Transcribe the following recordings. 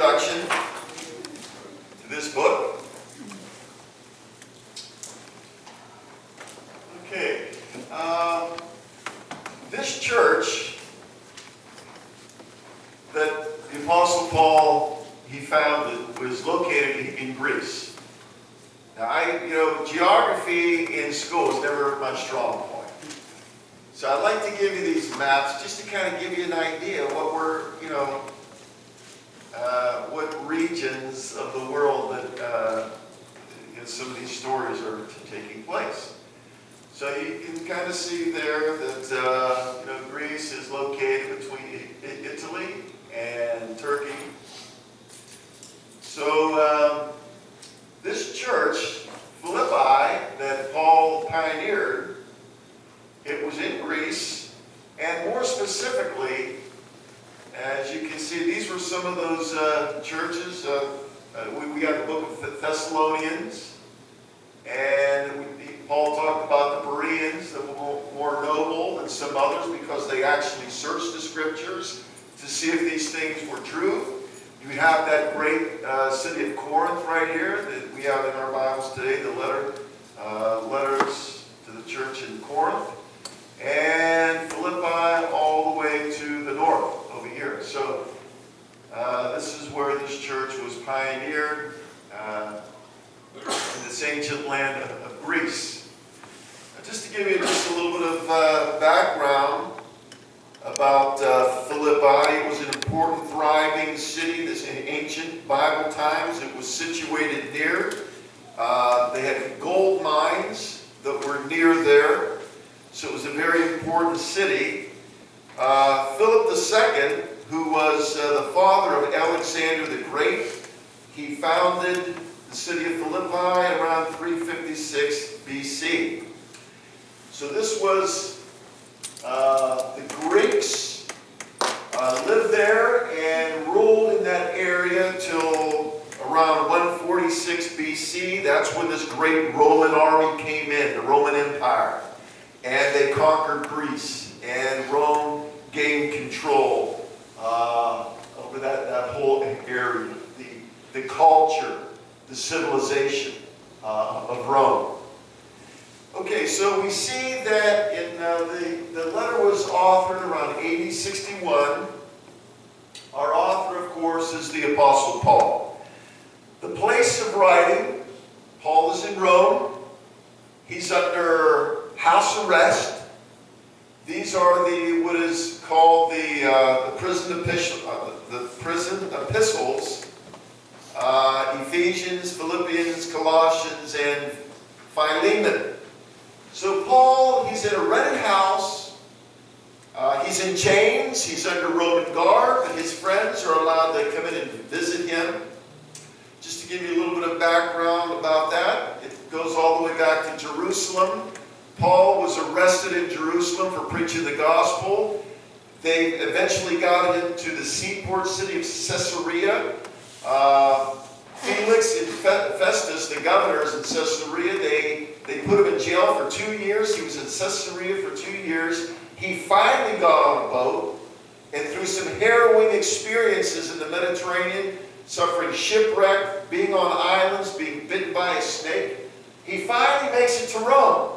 introduction to this book. Okay. This church that the Apostle Paul, he founded, was located in Greece. Now, geography in school is never my strong point. So I'd like to give you these maps just to kind of give you an idea of what we're, what regions of the world that some of these stories are taking place. So you can kind of see there that Greece is located between Italy and Turkey. So this church, Philippi, that Paul pioneered, it was in Greece, and more specifically, as you can see, these were some of those churches. We got the book of Thessalonians, and Paul talked about the Bereans that were more noble than some others because they actually searched the scriptures to see if these things were true. You have that great city of Corinth right here that we have in our Bibles today, the letters to the church in Corinth, and Philippi all the way to the north over here. So this is where this church was pioneered in this ancient land of Greece. Just to give you just a little bit of background about Philippi, it was an important, thriving city. This in ancient Bible times. It was situated near. They had gold mines that were near there. So it was a very important city. Philip II, who was the father of Alexander the Great, he founded the city of Philippi around 356 BC. So this was the Greeks lived there and ruled in that area till around 146 BC. That's when this great Roman army came in, the Roman Empire. And they conquered Greece, and Rome gained control over that whole area, the culture, the civilization of Rome. Okay, so we see that in the letter was authored around AD 61. Our author, of course, is the Apostle Paul. The place of writing, Paul is in Rome. He's under house arrest. These are what is called the prison epistles. Ephesians, Philippians, Colossians, and Philemon. So Paul, he's in a rented house. He's in chains. He's under Roman guard, but his friends are allowed to come in and visit him. Just to give you a little bit of background about that, it goes all the way back to Jerusalem. Paul was arrested in Jerusalem for preaching the gospel. They eventually got him to the seaport city of Caesarea. Felix and Festus, the governors in Caesarea, they put him in jail for 2 years. He was in Caesarea for 2 years. He finally got on a boat, and through some harrowing experiences in the Mediterranean, suffering shipwreck, being on islands, being bitten by a snake, he finally makes it to Rome.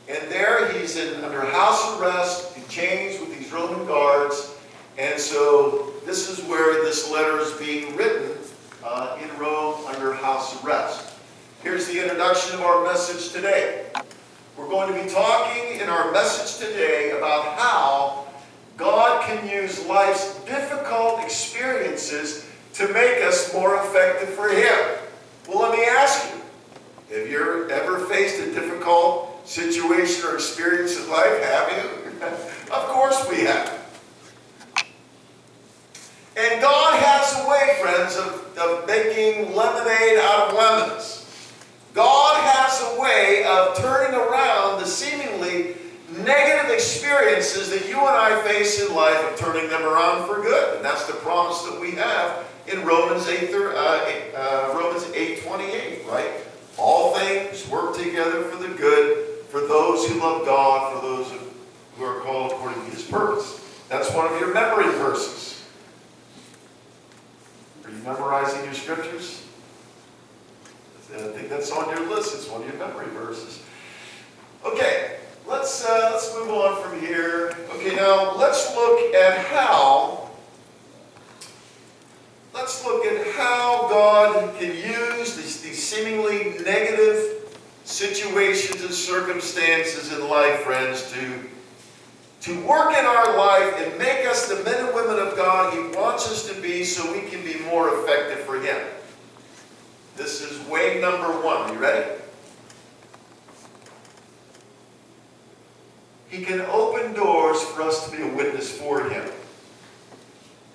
And there he's under house arrest, in chains with these Roman guards. And so this is where this letter is being written in Rome under house arrest. Here's the introduction of our message today. We're going to be talking in our message today about how God can use life's difficult experiences to make us more effective for Him. Well, let me ask you, have you ever faced a difficult situation or experience in life? Have you? Of course we have. And God has a way, friends, of making lemonade out of lemons. God has a way of turning around the seemingly negative experiences that you and I face in life, of turning them around for good. And that's the promise that we have in Romans 8:28, right? All things work together for the good, for those who love God, for those who are called according to His purpose. That's one of your memory verses. Are you memorizing your scriptures? I think that's on your list. It's one of your memory verses. Okay, let's move on from here. Okay, now let's look at how God can use these seemingly negative situations and circumstances in life, friends, to work in our life and make us the men and women of God He wants us to be, so we can be more effective for Him. This is way number one. Are you ready? He can open doors for us to be a witness for Him.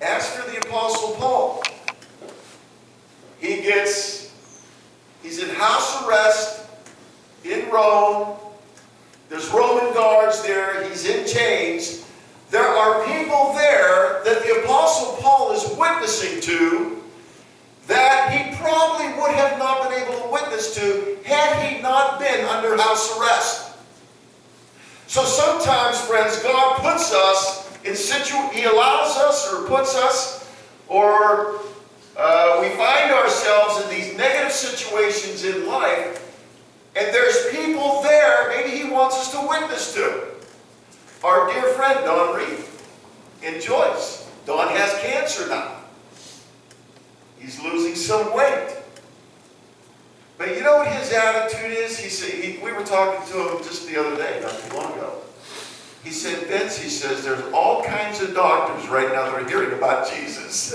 As for the Apostle Paul, he's in house arrest in Rome. There's Roman guards there. He's in chains. There are people there that the Apostle Paul is witnessing to that he probably would have not been able to witness to had he not been under house arrest. So sometimes, friends, God puts us in He allows us or puts us, or we find ourselves in these negative situations in life, and there's people there maybe He wants us to witness to. Our dear friend Don Reed in Joyce. Don has cancer now. He's losing some weight. But you know what his attitude is? He said, we were talking to him just the other day, not too long ago. He said, Vince, he says, there's all kinds of doctors right now that are hearing about Jesus.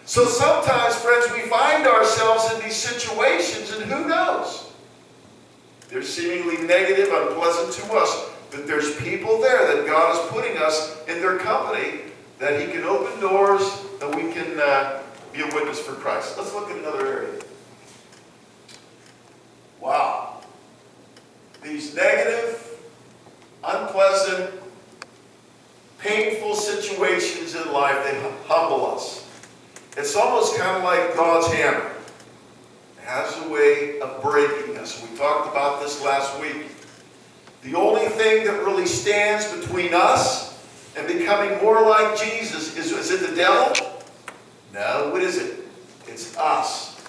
So sometimes, friends, we find ourselves in these situations, and who knows? They're seemingly negative, unpleasant to us, but there's people there that God is putting us in their company that He can open doors and we can be a witness for Christ. Let's look at another area. Wow. These negative, unpleasant, painful situations in life, they humble us. It's almost kind of like God's hammer. It has a way of breaking us. We talked about this last week. The only thing that really stands between us and becoming more like Jesus is it the devil? No, what is it? It's us.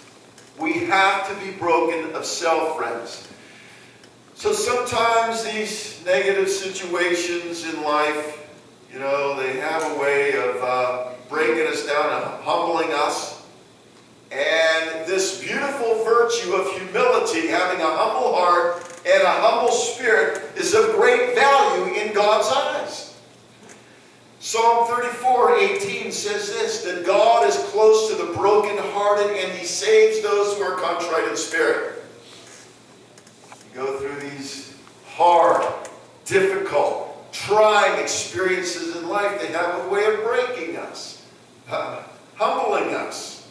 We have to be broken of self, friends. So sometimes these negative situations in life, you know, they have a way of breaking us down and humbling us. And this beautiful virtue of humility, having a humble heart and a humble spirit, is of great value in God's eyes. Psalm 34:18 says this, that God is close to the brokenhearted and He saves those who are contrite in spirit. You go through these hard, difficult, trying experiences in life. They have a way of breaking us, humbling us.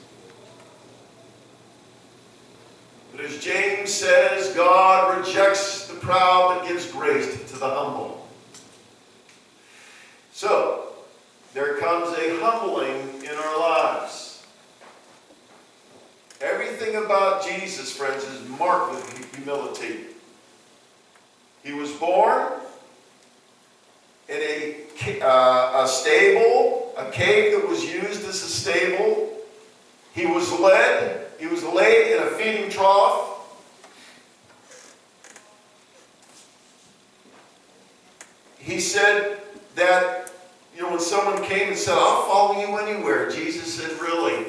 But as James says, God rejects the proud but gives grace to the humble. So, there comes a humbling in our lives. Everything about Jesus, friends, is marked with humility. He was born in a stable, a cave that was used as a stable. He was laid in a feeding trough. He said that, you know, when someone came and said, I'll follow you anywhere, Jesus said, really?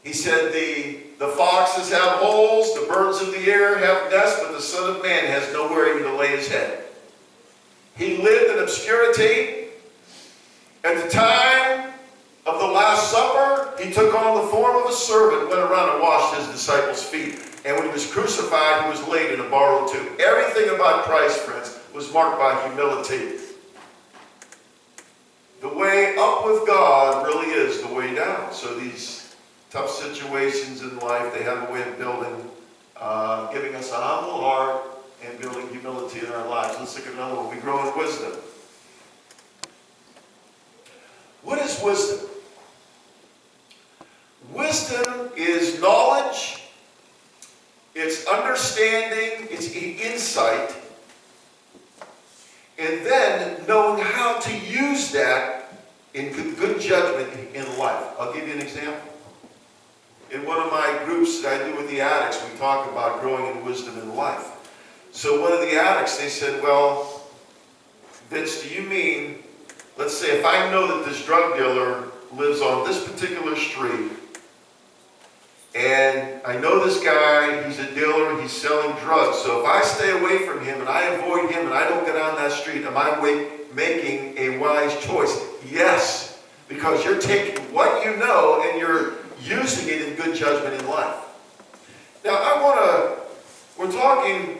He said, the foxes have holes, the birds of the air have nests, but the Son of Man has nowhere even to lay His head. He lived in obscurity. At the time of the Last Supper, He took on the form of a servant, went around and washed His disciples' feet. And when He was crucified, He was laid in a borrowed tomb. Everything about Christ, friends, was marked by humility. The way up with God really is the way down. So these tough situations in life, they have a way of building, giving us a humble heart and building humility in our lives. Let's look at another one. We grow in wisdom. What is wisdom? Wisdom is knowledge, it's understanding, it's insight, and then knowing how to use that in good judgment in I'll give you an example. In one of my groups that I do with the addicts, we talk about growing in wisdom in life. So one of the addicts, they said, well, Vince, do you mean, let's say if I know that this drug dealer lives on this particular street, and I know this guy, he's a dealer, he's selling drugs, so if I stay away from him and I avoid him and I don't get on that street, am I making a wise choice? Yes, because you're taking what you know and you're using it in good judgment in life. Now we're talking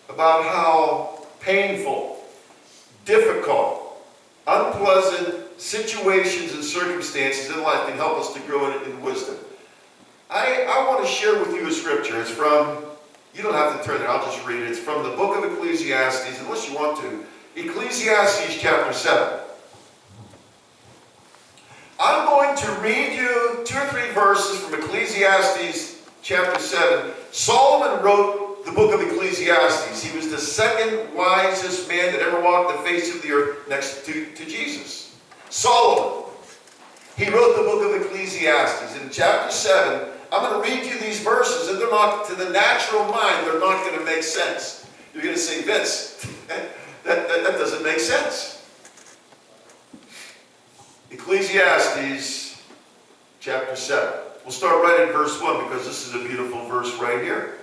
about how painful, difficult, unpleasant situations and circumstances in life can help us to grow in wisdom. I want to share with you a scripture. It's from, you don't have to turn there, I'll just read it. It's from the book of Ecclesiastes, unless you want to. Ecclesiastes Chapter 7. I'm going to read you 2 or 3 verses from Ecclesiastes Chapter 7. Solomon wrote the book of Ecclesiastes. He was the second wisest man that ever walked the face of the earth next to Jesus. Solomon. He wrote the book of Ecclesiastes. In chapter 7, I'm going to read you these verses, and they're not, to the natural mind, they're not going to make sense. You're going to say, Vince, that doesn't make sense. Ecclesiastes chapter 7. We'll start right at verse 1 because this is a beautiful verse right here.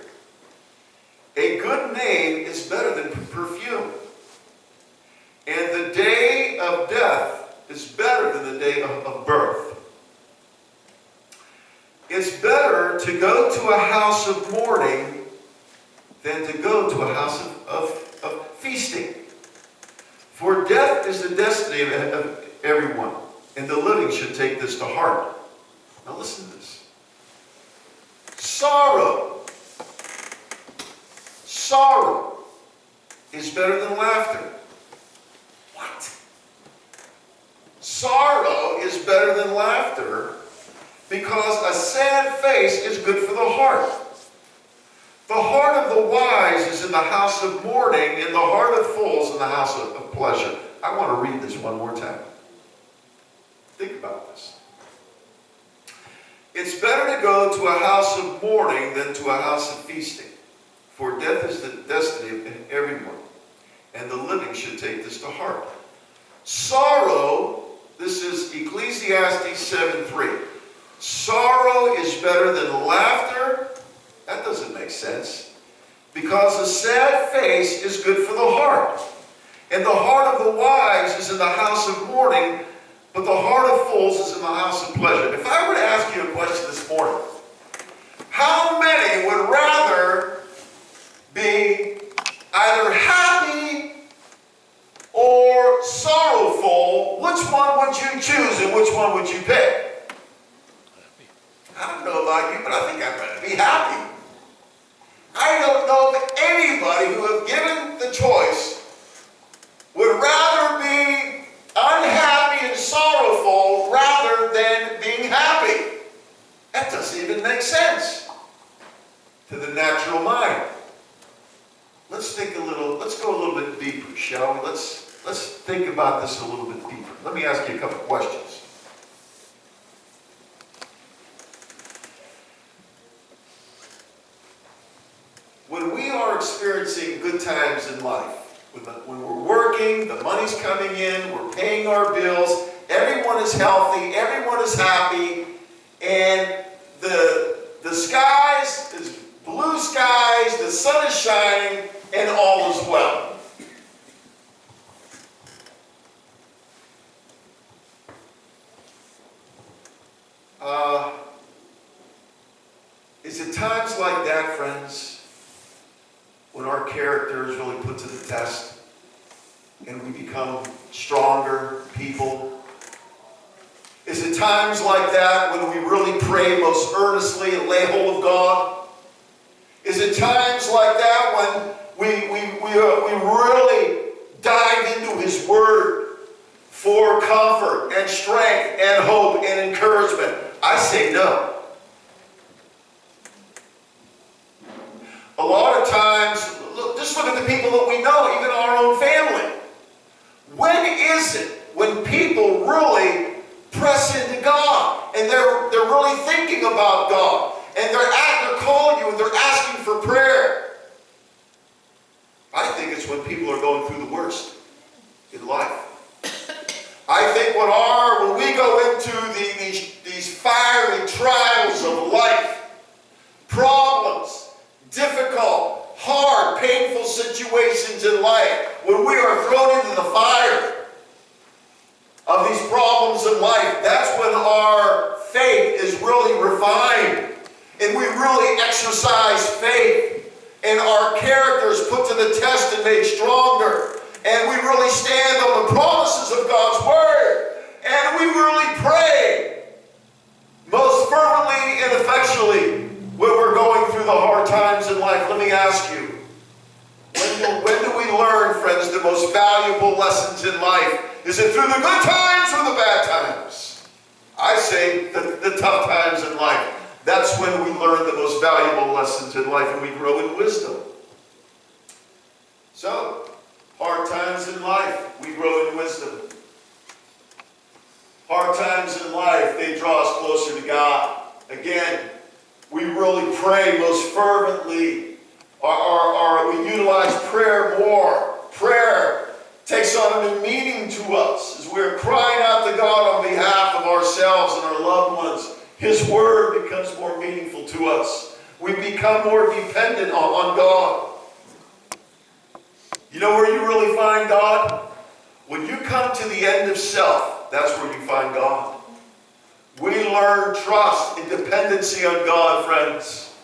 A good name is better than perfume, and the day of death is better than the day of birth. It's better to go to a house of mourning than to go to a house of feasting. For death is the destiny of everyone, and the living should take this to heart. Now listen to this. Sorrow is better than laughter. What? Sorrow is better than laughter because a sad face is good for the heart. The heart of the wise is in the house of mourning, and the heart of fools in the house of pleasure. I want to read this one more time. Think about this. It's better to go to a house of mourning than to a house of feasting. For death is the destiny of everyone, and the living should take this to heart. Sorrow, this is Ecclesiastes 7:3. Sorrow is better than laughter. That doesn't make sense. Because a sad face is good for the heart. And the heart of the wise is in the house of mourning, but the heart of fools is in the house of pleasure. If I were to ask you a question this morning, how many would rather be either happy or sorrowful? Which one would you choose and which one would you pick? I don't know about you, but I think I'd rather be happy. I don't know of anybody who, have given the choice, would rather be unhappy and sorrowful rather than being happy. That doesn't even make sense to the natural mind. Let's go a little bit deeper, shall we? Let's think about this a little bit deeper. Let me ask you a couple questions. When we are experiencing good times in life, when we're working, the money's coming in, we're paying our bills, everyone is healthy, everyone is happy, and the skies is blue skies, the sun is shining, and all is well. Is it times like that, friends, when our character is really put to the test and we become stronger people? Is it times like that when we really pray most earnestly and lay hold of God? Is it times like that when we really dive into His Word for comfort and strength and hope and encouragement? I say no. A lot of times, just look at the people that we know, even our own family. When is it when people really press into God and they're they're really thinking about God. And they're calling you and they're asking for prayer. I think it's when people are going through the worst in life. I think when we go into these fiery trials of life, problems, difficult, hard, painful situations in life, when we are thrown into the fire of these problems in life, that's when our faith is really refined. And we really exercise faith. And our character is put to the test and made stronger. And we really stand on the promises of God's Word. And we really pray most fervently and effectually when we're going through the hard times in life. Let me ask you, when do we learn, friends, the most valuable lessons in life? Is it through the good times or the bad times? I say the tough times in life. That's when we learn the most valuable lessons in life and we grow in wisdom. So, hard times in life, we grow in wisdom. Hard times in life, they draw us closer to God. Again, we really pray most fervently. We utilize prayer more. Prayer takes on a new meaning to us as we're crying out to God on behalf of ourselves and our loved ones. His Word becomes more meaningful to us. We become more dependent on God. You know where you really find God? When you come to the end of self, that's where you find God. We learn trust and dependency on God, friends.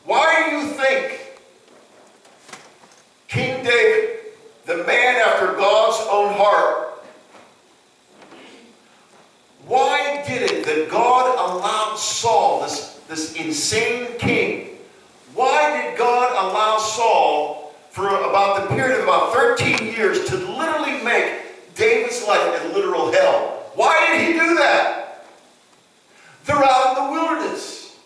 Why do you think King David, the man after God's own heart, why did it that God allowed Saul, this insane king, why did God allow Saul for about the period of about 13 years to literally make David's life a literal hell? Why did he do that? They're out in the wilderness.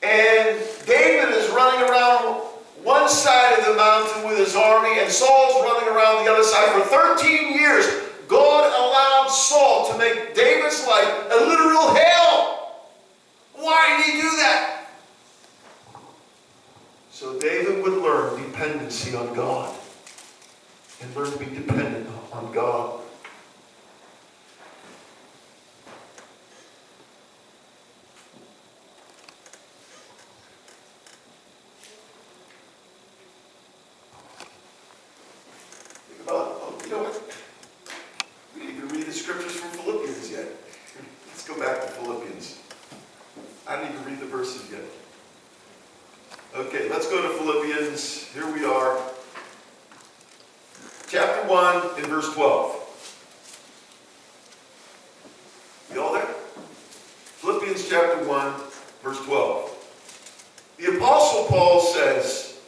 And David is running around one side of the mountain with his army, and Saul's running around the other side. For 13 years, God allowed Saul to make David's life a literal hell. Why did he do that? So David would learn dependency on God and learn to be dependent on God. You know what? We didn't even read the scriptures from Philippians yet. Let's go back to Philippians. I didn't even read the verses yet. Okay, let's go to Philippians. Here we are. Chapter 1 and verse 12. You all there? Philippians chapter 1, verse 12. The Apostle Paul says,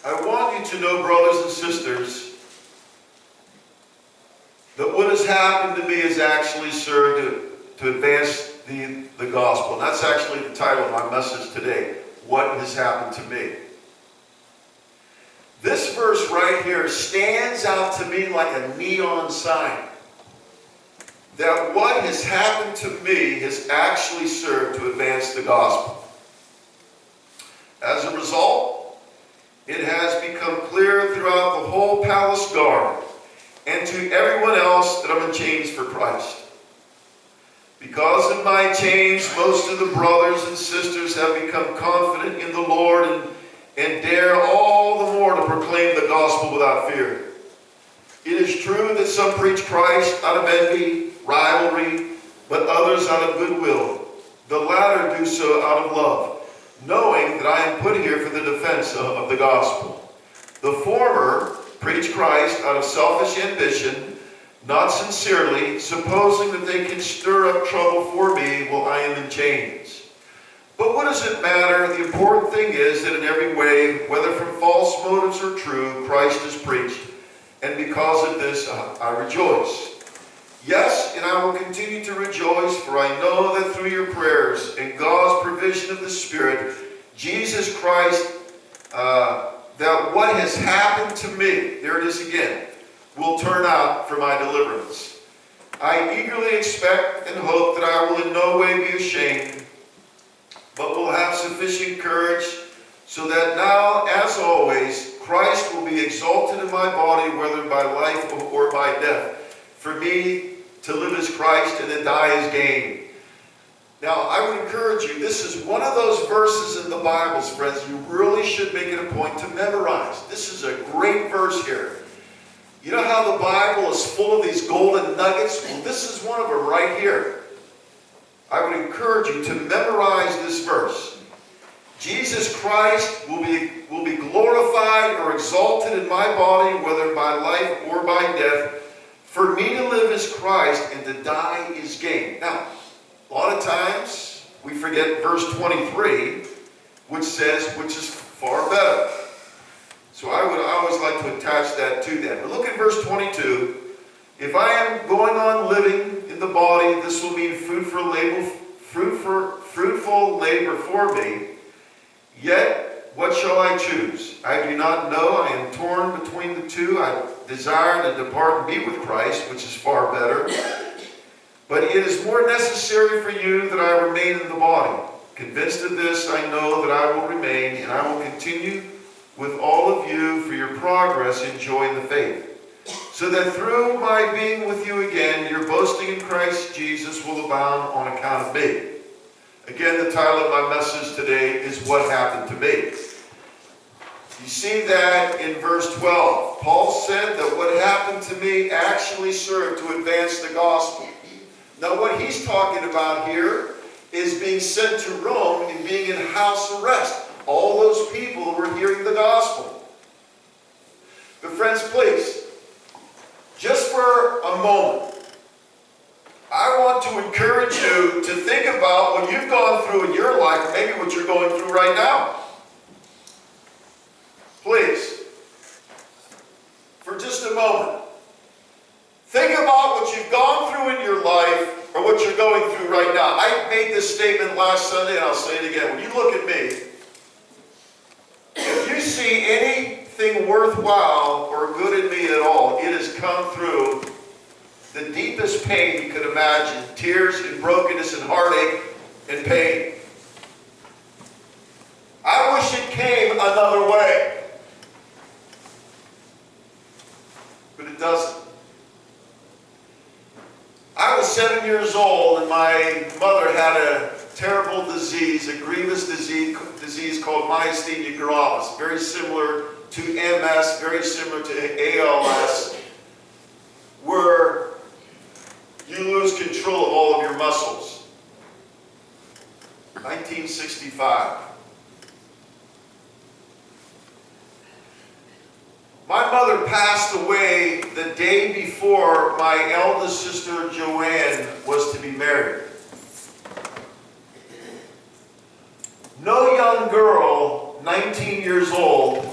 I want you to know, brothers and sisters, that what has happened to me has actually served to advance the gospel. And that's actually the title of my message today. What has happened to me? This verse right here stands out to me like a neon sign. That what has happened to me has actually served to advance the gospel. As a result, it has become clear throughout the whole palace guard and to everyone else that I'm in chains for Christ. Because of my chains, most of the brothers and sisters have become confident in the Lord and dare all the more to proclaim the gospel without fear. It is true that some preach Christ out of envy, rivalry, but others out of goodwill. The latter do so out of love, knowing that I am put here for the defense of the gospel. The former preach Christ out of selfish ambition, not sincerely, supposing that they can stir up trouble for me while I am in chains. But what does it matter? The important thing is that in every way, whether from false motives or true, Christ is preached, and because of this I rejoice. Yes, and I will continue to rejoice, for I know that through your prayers and God's provision of the Spirit, Jesus Christ, that what has happened to me, there it is again, will turn out for my deliverance. I eagerly expect and hope that I will in no way be ashamed, but will have sufficient courage, so that now, as always, Christ will be exalted in my body, whether by life or by death. For me, to live is Christ, and to die is gain. Now, I would encourage you, this is one of those verses in the Bible, friends, you really should make it a point to memorize. This is a great verse here. You know how the Bible is full of these golden nuggets? Well, this is one of them right here. I would encourage you to memorize this verse. Jesus Christ will be glorified or exalted in my body, whether by life or by death. For me to live is Christ, and to die is gain. Now, a lot of times we forget verse 23, which says, which is far better. So I would always like to attach that to that. But look at verse 22. If I am going on living in the body, this will mean fruitful labor for me. Yet, what shall I choose? I do not know. I am torn between the two. I desire to depart and be with Christ, which is far better. But it is more necessary for you that I remain in the body. Convinced of this, I know that I will remain, and I will continue with all of you for your progress in joy in the faith. So that through my being with you again, your boasting in Christ Jesus will abound on account of me. Again, the title of my message today is What Happened to Me. You see that in verse 12. Paul said that what happened to me actually served to advance the gospel. Now what he's talking about here is being sent to Rome and being in house arrest. All those people who were hearing the gospel. But friends, please, just for a moment, I want to encourage you to think about what you've gone through in your life, or maybe what you're going through right now. Please, for just a moment, think about what you've gone through in your life, or what you're going through right now. I made this statement last Sunday, and I'll say it again. When you look at me, if you see anything worthwhile or good in me at all, it has come through the deepest pain you could imagine. Tears and brokenness and heartache and pain. I wish it came another way. But it doesn't. I was 7 years old, and my mother had a terrible disease, a grievous disease called myasthenia gravis, very similar to MS, very similar to ALS, where you lose control of all of your muscles. 1965. My mother passed away the day before my eldest sister Joanne was to be married. No young girl, 19 years old,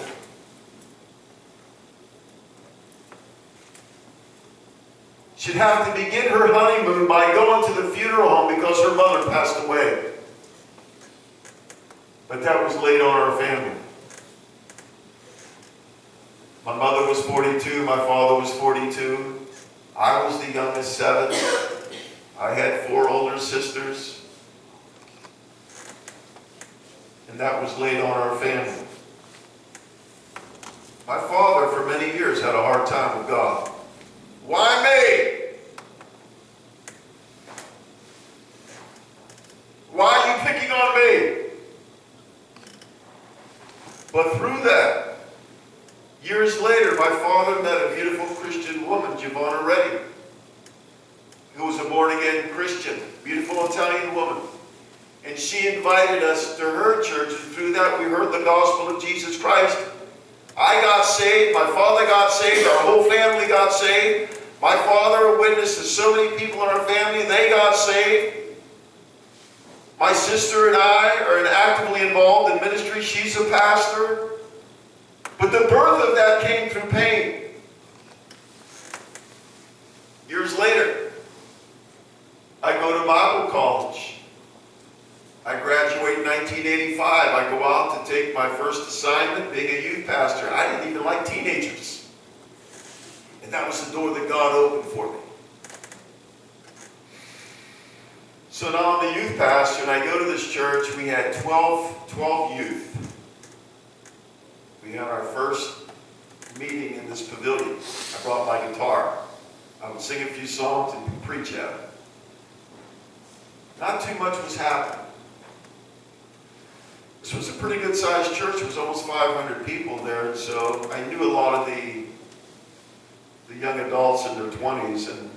should have to begin her honeymoon by going to the funeral home because her mother passed away. But that was laid on our family. My mother was 42, my father was 42. I was the youngest 7. I had 4 older sisters. And that was laid on our family. My father, for many years, had a hard time with God. Why me? Why are you picking on me? But through that, years later, my father met a beautiful Christian woman, Giovanna Reddy, who was a born-again Christian, beautiful Italian woman. And she invited us to her church, and through that we heard the gospel of Jesus Christ. I got saved, my father got saved, our whole family got saved. My father witnessed to so many people in our family, they got saved. My sister and I are actively involved in ministry. She's a pastor. But the birth of that came through pain. Years later, I go to Bible college. I graduate in 1985. I go out to take my first assignment being a youth pastor. I didn't even like teenagers. And that was the door that God opened for me. So now I'm the youth pastor, and I go to this church. We had 12 youth. We had our first meeting in this pavilion. I brought my guitar. I would sing a few songs and preach at it. Not too much was happening. This was a pretty good sized church. There was almost 500 people there, so I knew a lot of the young adults in their 20s and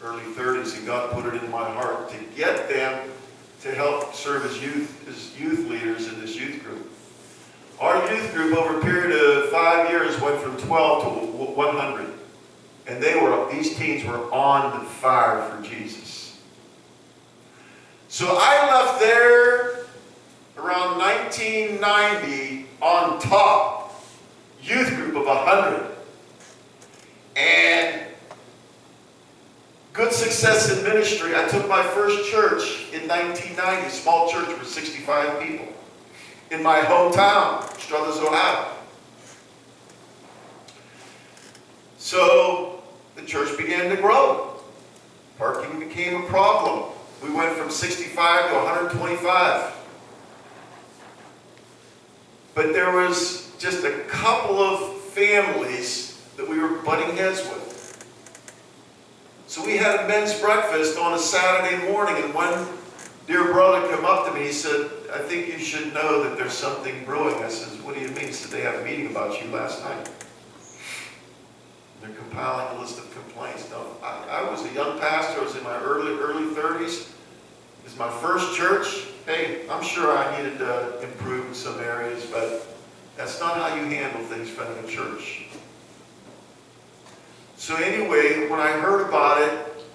early 30s, and God put it in my heart to get them to help serve as youth leaders in this youth group. Our youth group, over a period of 5 years, went from 12 to 100. And these teens were on fire for Jesus. So I left there around 1990 on top, youth group of 100. And good success in ministry. I took my first church in 1990, small church with 65 people, in my hometown, Struthers, Ohio. So the church began to grow. Parking became a problem. We went from 65 to 125. But there was just a couple of families that we were butting heads with. So we had a men's breakfast on a Saturday morning, and one dear brother came up to me. He said, "I think you should know that there's something brewing." I said, "What do you mean?" He said, "They had a meeting about you last night. They're compiling a list of complaints." Now, I was a young pastor. I was in my early 30s. It's my first church. Hey, I'm sure I needed to improve in some areas, but that's not how you handle things in front of a church. So anyway, when I heard about it,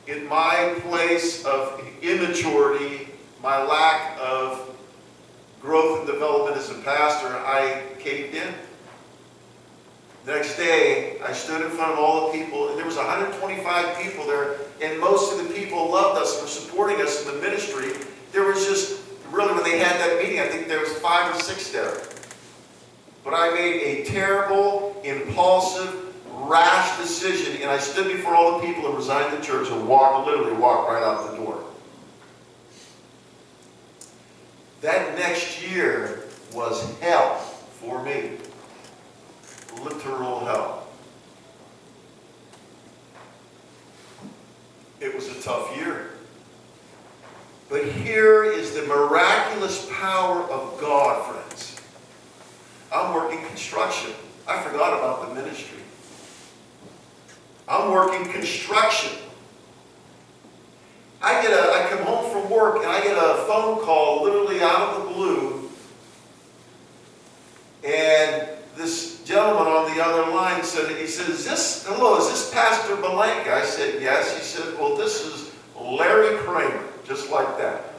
in my place of immaturity, my lack of growth and development as a pastor, I caved in. The next day, I stood in front of all the people, and there was 125 people there, and most of the people loved us and were supporting us in the ministry. There was just, really, when they had that meeting, I think there was 5 or 6 there. But I made a terrible, impulsive, rash decision, and I stood before all the people and resigned the church and literally walked right out the door. That next year was hell for me. Literal hell. It was a tough year. But here is the miraculous power of God, friends. I'm working construction. I forgot about the ministry. I'm working construction. I come home from work and I get a phone call literally out of the blue, and this gentleman on the other line said, "Is this Pastor Bellanca?" I said, "Yes." He said, "Well, this is Larry Kramer," just like that.